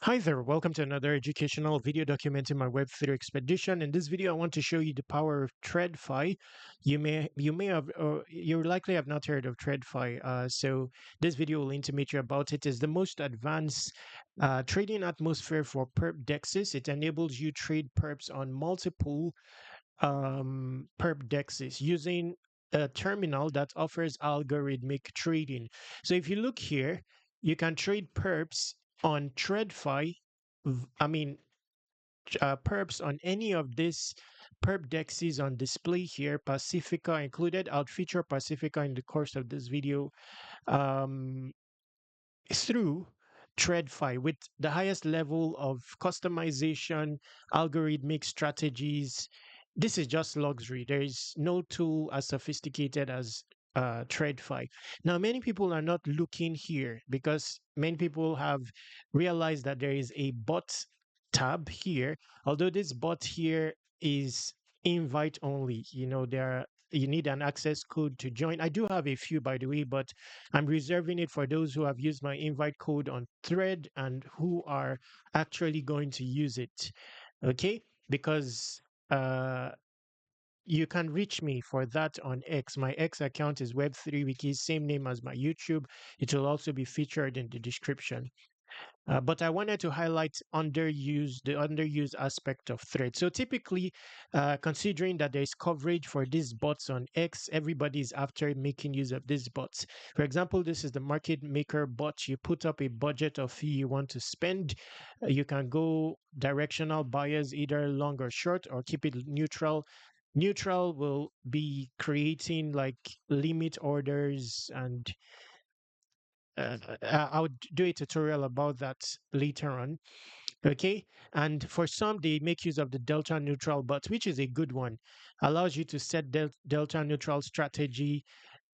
Hi there, welcome to another educational video documenting my Web3 expedition. In this video, I want to show you the power of TradFi. You may have, or you likely have not heard of TradFi. So this video will intimate you about it. It's the most advanced trading atmosphere for perp dexes. It enables you trade perps on multiple perp dexes using a terminal that offers algorithmic trading. So if you look here, you can trade perps on TradFi. I mean, perps on any of these perp dexes on display here, Pacifica included. I'll feature Pacifica in the course of this video. Um, through TradFi with the highest level of customization, algorithmic strategies. This is just luxury. There is no tool as sophisticated as TradFi. Now, many people are not looking here because many people have realized that there is a bot tab here. Although this bot here is invite only, you need an access code to join. I do have a few, by the way, but I'm reserving it for those who have used my invite code on Thread and who are actually going to use it. Okay? Because uh, you can reach me for that on X. My X account is Web3Wiki, same name as my YouTube. It will also be featured in the description. But I wanted to highlight the underused aspect of thread. So typically, considering that there's coverage for these bots on X, everybody is after making use of these bots. For example, this is the market maker bot. You put up a budget of fee you want to spend. You can go directional buyers, either long or short, or keep it neutral. Neutral will be creating like limit orders and I'll do a tutorial about that later on. Okay. And for some, they make use of the delta neutral bot, which is a good one. Allows you to set delta neutral strategy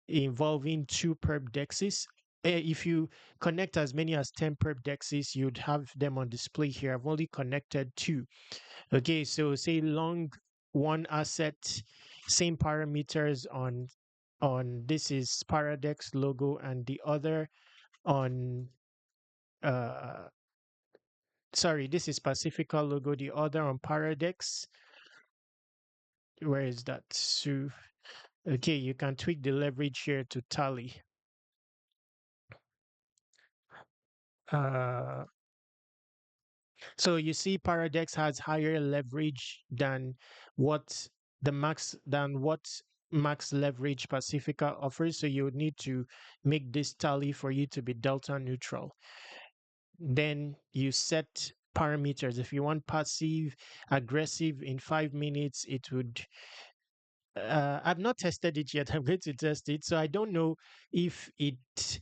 involving two perp dexes. If you connect as many as 10 perp dexes, you'd have them on display here. I've only connected two. Okay. So say long one asset, same parameters on this is Paradex logo and the other on uh sorry, this is Pacifica logo, the other on Paradex. Where is that? So okay, you can tweak the leverage here to tally. uh so you see Paradex has higher leverage than what what max leverage Pacifica offers, so you would need to make this tally for you to be delta neutral. Then you set parameters. If you want passive, aggressive in 5 minutes, it would. I've not tested it yet. I'm going to test it. So I don't know if it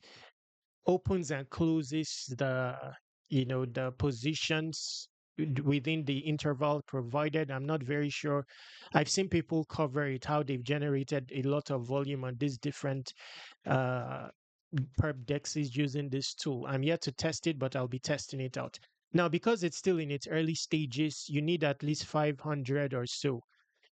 opens and closes the positions within the interval provided. I'm not very sure. I've seen people cover it, how they've generated a lot of volume on these different uh, perp dexes using this tool. I'm yet to test it, but I'll be testing it out. Now, because it's still in its early stages, you need at least 500 or so.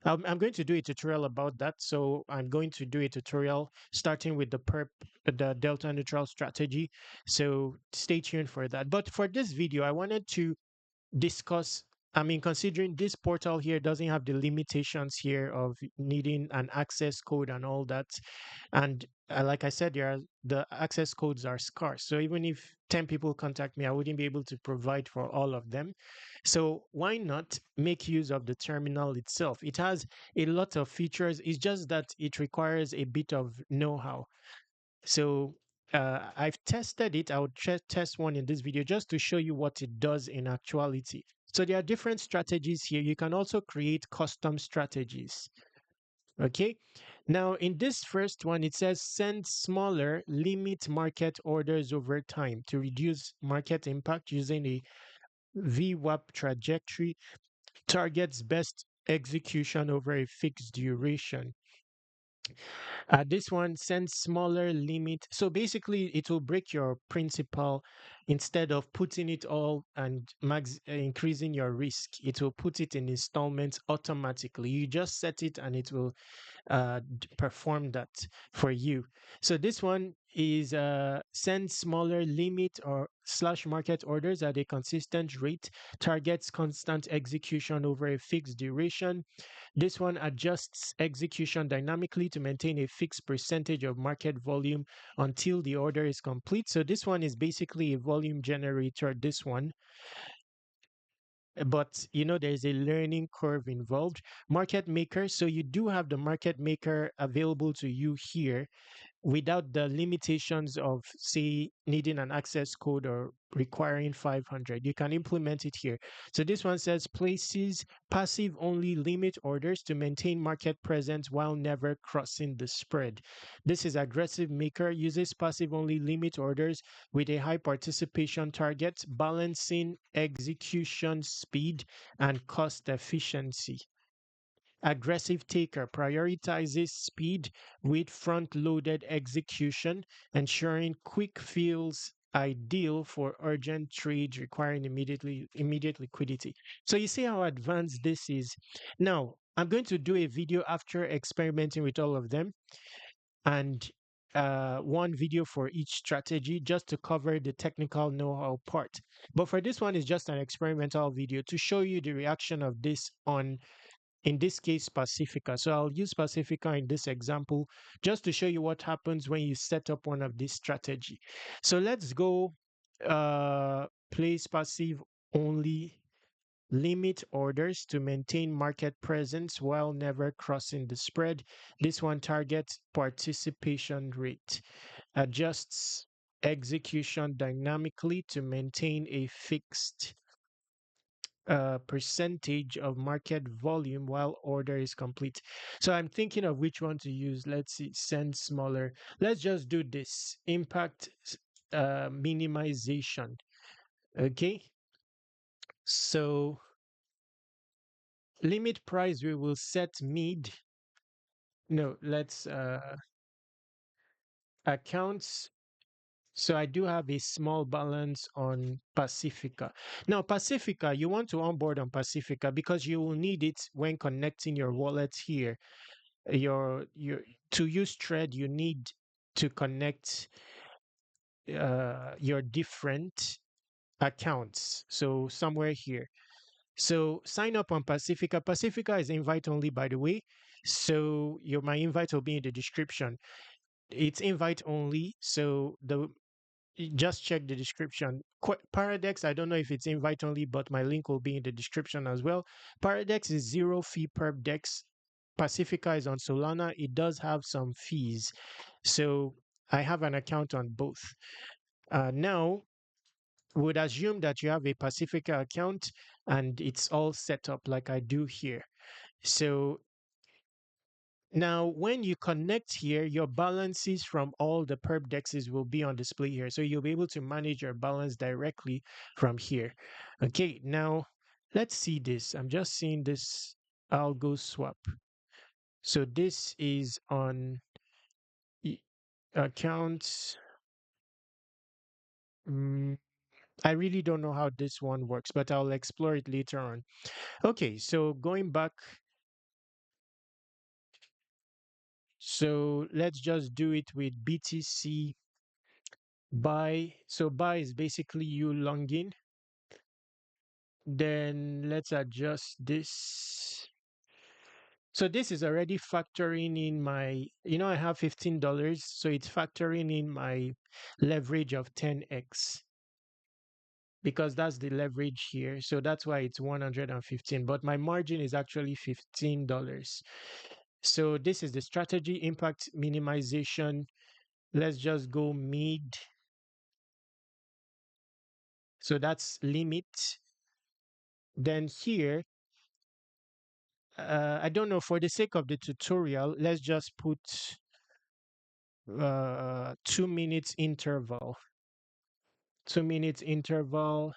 I'm going to do a tutorial about that. So I'm going to do a tutorial starting with the delta neutral strategy. So stay tuned for that. But for this video, I wanted to discuss. I mean, considering this portal here doesn't have the limitations here of needing an access code and all that, and like I said, the access codes are scarce. So even if 10 people contact me, I wouldn't be able to provide for all of them. So why not make use of the terminal itself? It has a lot of features. It's just that it requires a bit of know-how. So I've tested it. I'll test one in this video just to show you what it does in actuality. So there are different strategies here. You can also create custom strategies. Okay. Now, in this first one, it says send smaller, limit market orders over time to reduce market impact using a VWAP trajectory, targets best execution over a fixed duration. This one sends smaller limit. So basically, it will break your principal instead of putting it all and increasing your risk. It will put it in installments automatically. You just set it and it will perform that for you. So this one is send smaller limit or slash market orders at a consistent rate, targets constant execution over a fixed duration. This one adjusts execution dynamically to maintain a fixed percentage of market volume until the order is complete. So this one is basically a volume generator, this one, but there's a learning curve involved. Market maker, so you do have the market maker available to you here without the limitations of, say, needing an access code or requiring 500. You can implement it here. So this one says places passive only limit orders to maintain market presence while never crossing the spread. This is aggressive maker, uses passive only limit orders with a high participation target, balancing execution speed and cost efficiency. Aggressive taker prioritizes speed with front loaded execution, ensuring quick fills ideal for urgent trades requiring immediate liquidity. So you see how advanced this is. Now, I'm going to do a video after experimenting with all of them, and one video for each strategy just to cover the technical know-how part. But for this one, it's just an experimental video to show you the reaction of this on, in this case, Pacifica. So I'll use Pacifica in this example just to show you what happens when you set up one of these strategy. So let's go place passive only limit orders to maintain market presence while never crossing the spread. This one targets participation rate, adjusts execution dynamically to maintain a fixed percentage of market volume while order is complete. So I'm thinking of which one to use. Let's see, send smaller. Let's just do this impact minimization. Okay. So limit price we will set mid. No, let's accounts. So I do have a small balance on Pacifica. Now, Pacifica, you want to onboard on Pacifica because you will need it when connecting your wallet here. Your to use Thread, you need to connect your different accounts. So somewhere here. So sign up on Pacifica. Pacifica is invite only, by the way. So your my invite will be in the description. It's invite only. So the just check the description. Paradex, I don't know if it's invite only, but my link will be in the description as well. Paradex is zero fee per dex. Pacifica is on Solana. It does have some fees. So I have an account on both. Now, would assume that you have a Pacifica account and it's all set up like I do here. So now, when you connect here, your balances from all the perp dexes will be on display here. So you'll be able to manage your balance directly from here. Okay, now let's see this. I'm just seeing this algo swap. So this is on accounts. Mm, I really don't know how this one works, but I'll explore it later on. Okay, so going back, so let's just do it with BTC buy. So buy is basically you longing. Then let's adjust this. So this is already factoring in my, I have $15, so it's factoring in my leverage of 10x because that's the leverage here. So that's why it's 115, but my margin is actually $15. So this is the strategy impact minimization. Let's just go mid. So that's limit. Then here, I don't know, for the sake of the tutorial, let's just put 2 minutes interval. 2 minutes interval.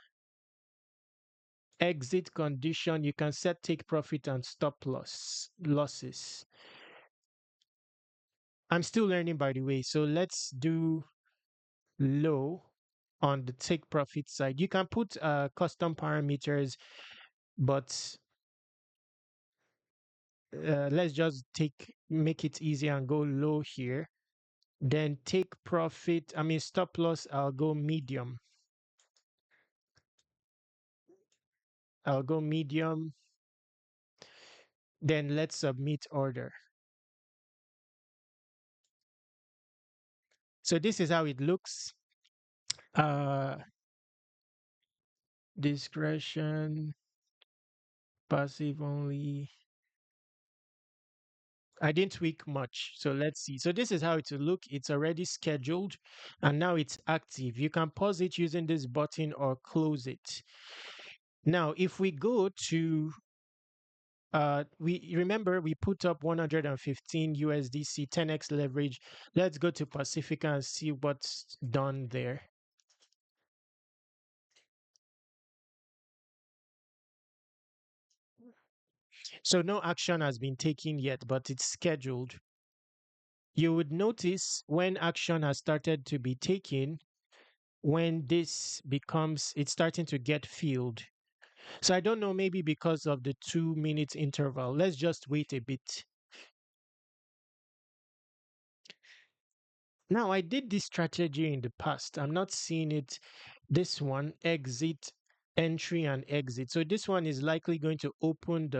Exit condition. You can set take profit and stop losses. I'm still learning, by the way. So let's do low on the take profit side. You can put custom parameters, but let's just make it easy and go low here. Then take profit, I mean stop loss, I'll go medium. I'll go medium. Then let's submit order. So this is how it looks. Uh, discretion, passive only. I didn't tweak much. So let's see. So this is how it will look. It's already scheduled and now it's active. You can pause it using this button or close it. Now, if we go to we remember we put up 115 USDC 10x leverage. Let's go to Pacifica and see what's done there. So no action has been taken yet, but it's scheduled. You would notice when action has started to be taken, when this becomes, it's starting to get filled. So I don't know, maybe because of the 2 minute interval. Let's just wait a bit. Now, I did this strategy in the past. I'm not seeing it. This one, exit, entry, and exit. So this one is likely going to open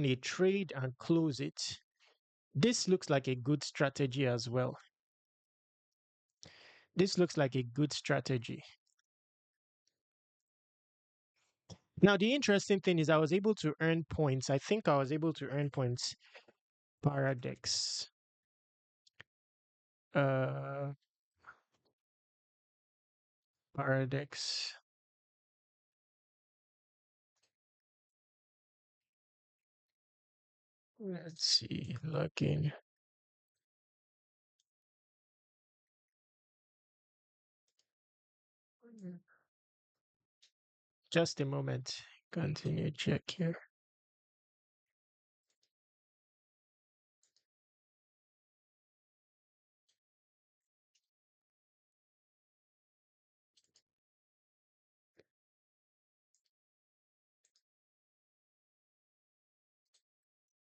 a trade and close it. This looks like a good strategy as well. This looks like a good strategy. Now, the interesting thing is I was able to earn points. I think I was able to earn points. Paradex. Uh, Paradex. Let's see. Login. Just a moment. Continue check here.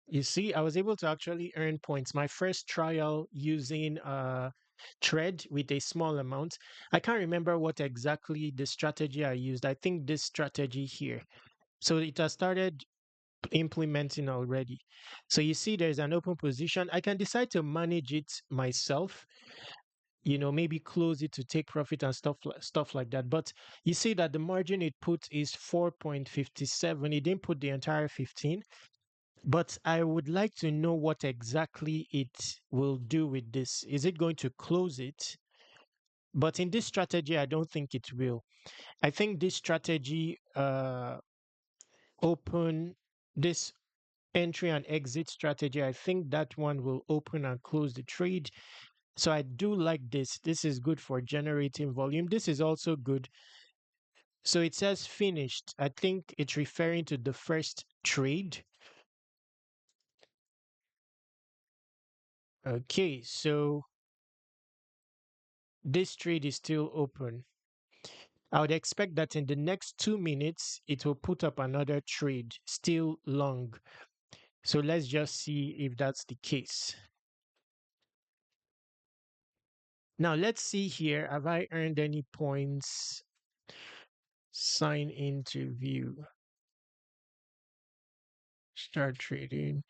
You see, I was able to actually earn points. My first trial using Tread with a small amount. I can't remember what exactly the strategy I used. I think this strategy here. So it has started implementing already. So you see there's an open position. I can decide to manage it myself, maybe close it to take profit and stuff like that. But you see that the margin it put is 4.57. It didn't put the entire 15. But I would like to know what exactly it will do with this. Is it going to close it? But in this strategy, I don't think it will. I think this strategy open this entry and exit strategy, I think that one will open and close the trade. So I do like this. This is good for generating volume. This is also good. So it says finished. I think it's referring to the first trade. Okay, so this trade is still open. I would expect that in the next 2 minutes, it will put up another trade, still long. So let's just see if that's the case. Now, let's see here. Have I earned any points? Sign into view. Start trading.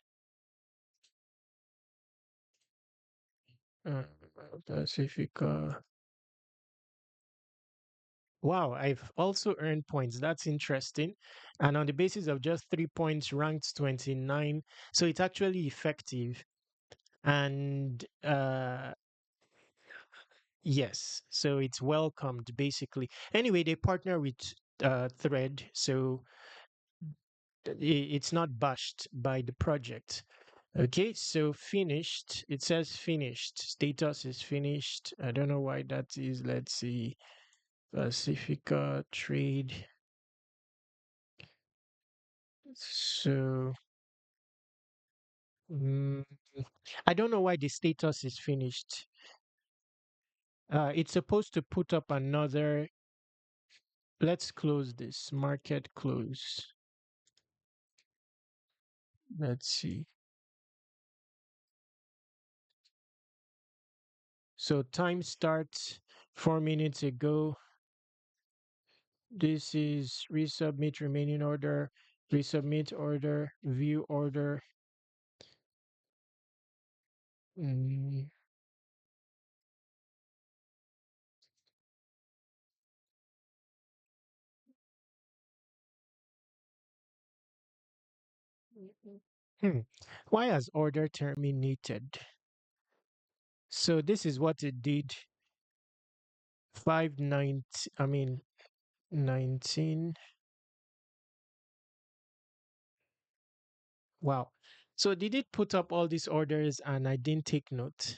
Uh, Pacifica. Wow, I've also earned points. That's interesting. And on the basis of just 3 points, ranked 29. So it's actually effective. And yes, so it's welcomed basically. Anyway, they partner with Thread, so it's not bashed by the project. Okay, so finished. It says finished. Status is finished. I don't know why that is. Let's see. Pacifica trade. So mm, I don't know why the status is finished. It's supposed to put up another. Let's close this. Market close. Let's see. So time starts 4 minutes ago. This is resubmit remaining order, resubmit order, view order. Mm, hmm. Why has order terminated? So this is what it did. 590, I mean 19. Wow. So did it put up all these orders and I didn't take note?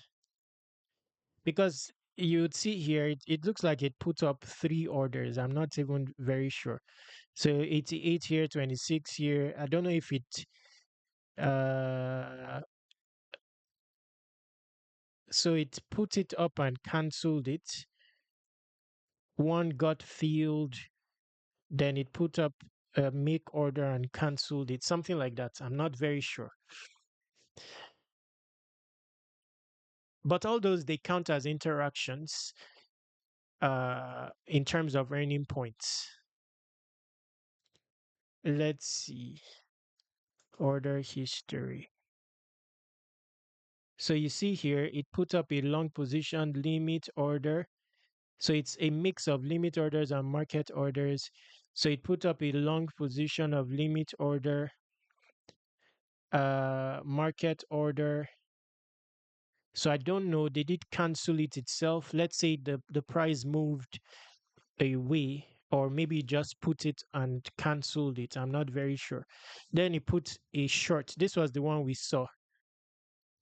Because you'd see here, it looks like it put up three orders. I'm not even very sure. So 88 here, 26 here. I don't know if it uh so it put it up and cancelled it. One got filled, then it put up a make order and cancelled it. Something like that. I'm not very sure. But all those they count as interactions in terms of earning points. Let's see. Order history. So you see here, it put up a long position limit order. So it's a mix of limit orders and market orders. So it put up a long position of limit order, market order. So I don't know, did it cancel it itself? Let's say the price moved away, or maybe just put it and canceled it. I'm not very sure. Then he put a short. This was the one we saw.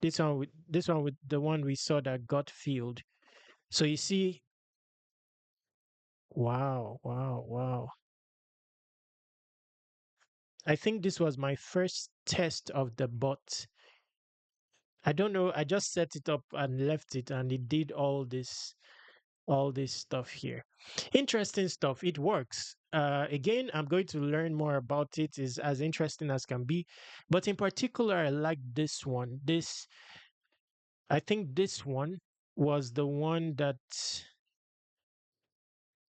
This one with the one we saw that got filled. So you see, wow, wow, wow. I think this was my first test of the bot. I don't know. I just set it up and left it, and it did all this stuff here. Interesting stuff. It works. Again, I'm going to learn more about it. Is as interesting as can be, but in particular, I like this one. I think this one was the one that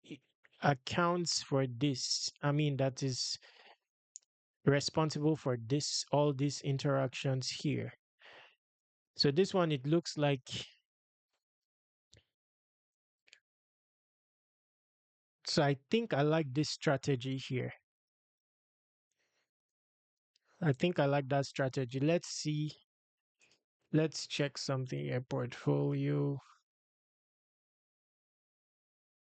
i- accounts for this. I mean, that is responsible for this all these interactions here. So this one, it looks like. So I think I like this strategy here. I think I like that strategy. Let's see. Let's check something here. Portfolio.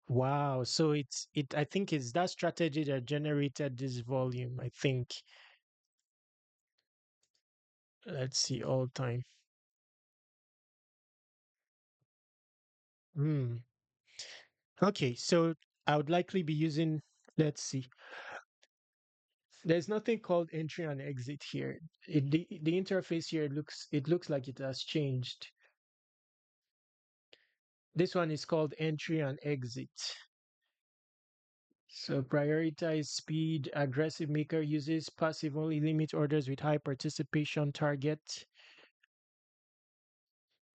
Wow. So I think it's that strategy that generated this volume. I think. Let's see all time. Hmm. Okay. So I would likely be using, let's see. There's nothing called entry and exit here. The interface here looks like it has changed. This one is called entry and exit. So prioritize speed. Aggressive maker uses passive only limit orders with high participation target.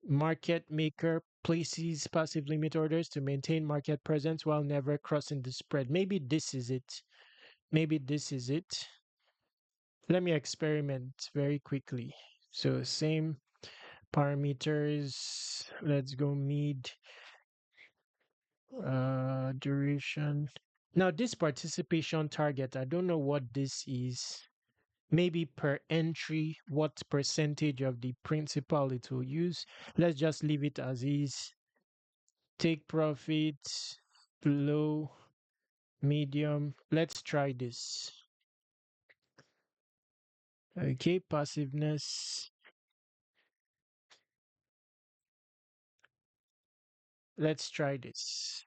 Market maker places passive limit orders to maintain market presence while never crossing the spread. Maybe this is it. Maybe this is it. Let me experiment very quickly. So same parameters. Let's go mid duration. Now this participation target, I don't know what this is. Maybe per entry, what percentage of the principal it will use. Let's just leave it as is. Take profit, low, medium. Let's try this. Okay, passiveness. Let's try this.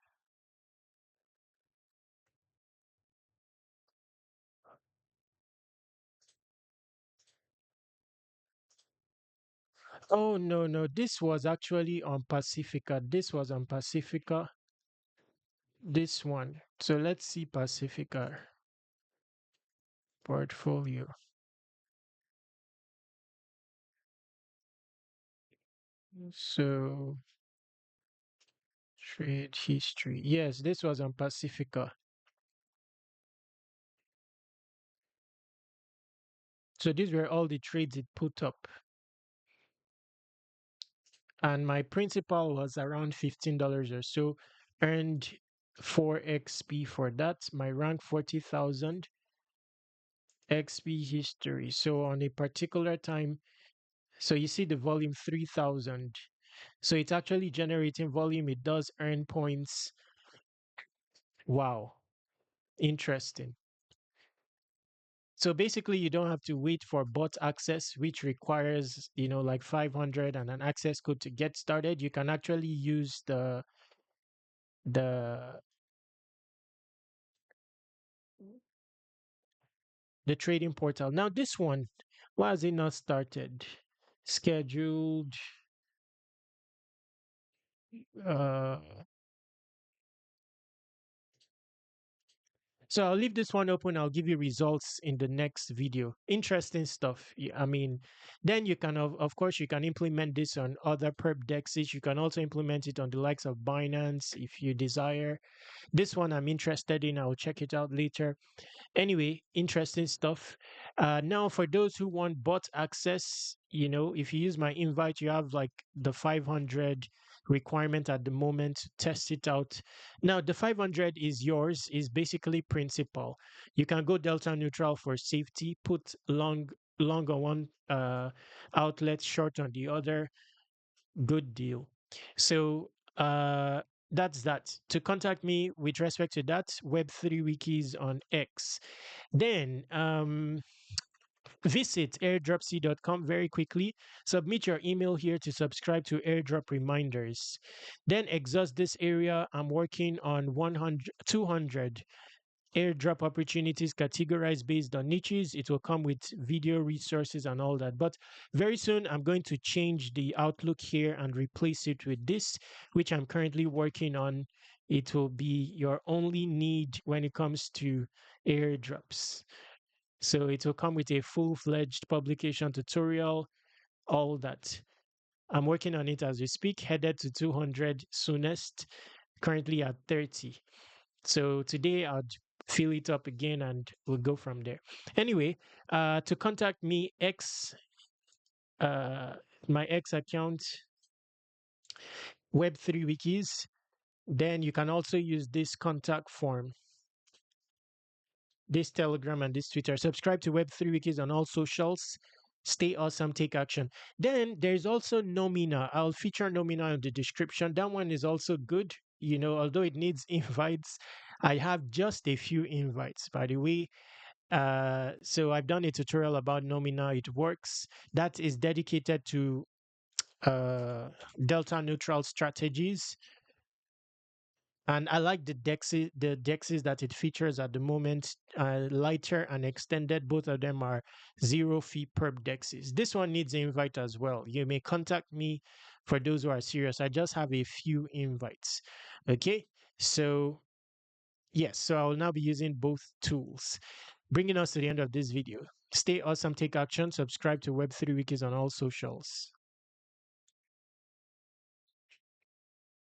Oh, no, no. This was actually on Pacifica. This was on Pacifica. This one. So let's see Pacifica portfolio. So Trade history. Yes, this was on Pacifica. So these were all the trades it put up. And my principal was around $15 or so. Earned 4 XP for that. My rank 40,000 XP history. So on a particular time, so you see the volume 3,000. So it's actually generating volume. It does earn points. Wow. Interesting. So basically, you don't have to wait for bot access, which requires, like 500 and an access code to get started. You can actually use the the trading portal. Now, this one, why has it not started? Scheduled. Uh, so I'll leave this one open. I'll give you results in the next video. Interesting stuff. I mean, then you can, of course, you can implement this on other perp dexes. You can also implement it on the likes of Binance if you desire. This one I'm interested in. I'll check it out later. Anyway, interesting stuff. Now, for those who want bot access, if you use my invite, you have like the 500 requirement at the moment to test it out. Now, the 500 is yours, is basically principal. You can go delta neutral for safety, put long on one outlet, short on the other. Good deal. So, that's that. To contact me with respect to that, Web3 Wikis on X. Then visit airdropc.com very quickly. Submit your email here to subscribe to airdrop reminders. Then exhaust this area. I'm working on 100, 200 airdrop opportunities categorized based on niches. It will come with video resources and all that. But very soon, I'm going to change the outlook here and replace it with this, which I'm currently working on. It will be your only need when it comes to airdrops. So it will come with a full-fledged publication tutorial, all that. I'm working on it as we speak, headed to 200 soonest, currently at 30. So today I'll fill it up again and we'll go from there. Anyway, to contact me, uh, my X account, Web3 Wikis, then you can also use this contact form, this Telegram and this Twitter. Subscribe to Web3 Wikis on all socials. Stay awesome, take action. Then there's also Nomina. I'll feature Nomina in the description. That one is also good. Although it needs invites, I have just a few invites, by the way. So I've done a tutorial about Nomina. It works. That is dedicated to delta neutral strategies. And I like the dexes that it features at the moment, lighter and extended. Both of them are zero fee perp dexes. This one needs an invite as well. You may contact me for those who are serious. I just have a few invites. Okay. So yes, so I will now be using both tools. Bringing us to the end of this video. Stay awesome, take action, subscribe to Web3 Wikis on all socials.